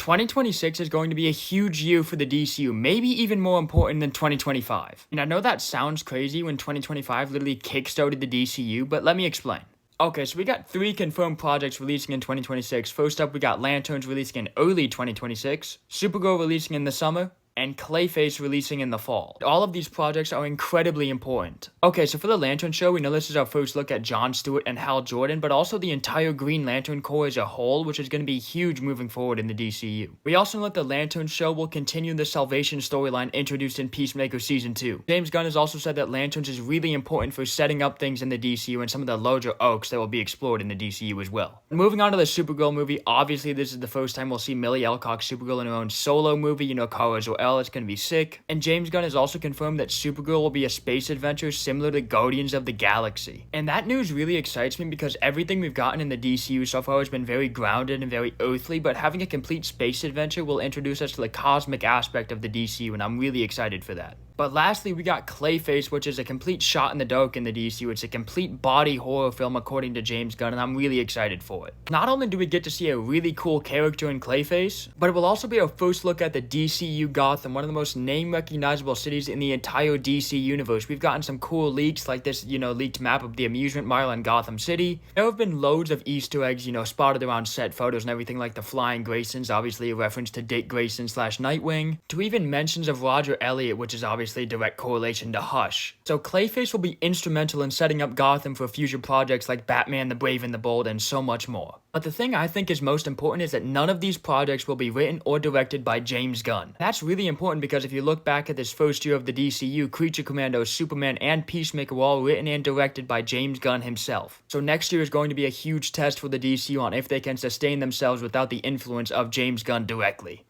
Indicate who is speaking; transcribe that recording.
Speaker 1: 2026 is going to be a huge year for the DCU, maybe even more important than 2025. And I know that sounds crazy when 2025 literally kickstarted the DCU, but let me explain. Okay, so we got 3 confirmed projects releasing in 2026. First up, we got Lanterns releasing in early 2026, Supergirl releasing in the summer, and Clayface releasing in the fall. All of these projects are incredibly important. Okay, so for the Lantern show, we know this is our first look at Jon Stewart and Hal Jordan, but also the entire Green Lantern Corps as a whole, which is going to be huge moving forward in the DCU. We also know that the Lantern show will continue the Salvation storyline introduced in Peacemaker Season 2. James Gunn has also said that Lanterns is really important for setting up things in the DCU and some of the larger arcs that will be explored in the DCU as well. Moving on to the Supergirl movie, obviously this is the first time we'll see Millie Alcock's Supergirl in her own solo movie, Kara Zor-El. It's going to be sick. And James Gunn has also confirmed that Supergirl will be a space adventure similar to Guardians of the Galaxy. And that news really excites me because everything we've gotten in the DCU so far has been very grounded and very earthly, but having a complete space adventure will introduce us to the cosmic aspect of the DCU, and I'm really excited for that. But lastly, we got Clayface, which is a complete shot in the dark in the DCU. It's a complete body horror film according to James Gunn, and I'm really excited for it. Not only do we get to see a really cool character in Clayface, but it will also be our first look at the DCU Gotham, one of the most name-recognizable cities in the entire DC universe. We've gotten some cool leaks, like this, leaked map of the amusement mile in Gotham City. There have been loads of Easter eggs, spotted around set photos and everything, like the Flying Graysons, obviously a reference to Dick Grayson / Nightwing, to even mentions of Roger Elliott, which is obviously direct correlation to Hush. So Clayface will be instrumental in setting up Gotham for future projects like Batman the Brave and the Bold and so much more. But the thing I think is most important is that none of these projects will be written or directed by James Gunn. That's really important because if you look back at this first year of the DCU, Creature Commandos, Superman, and Peacemaker were all written and directed by James Gunn himself. So next year is going to be a huge test for the DCU on if they can sustain themselves without the influence of James Gunn directly.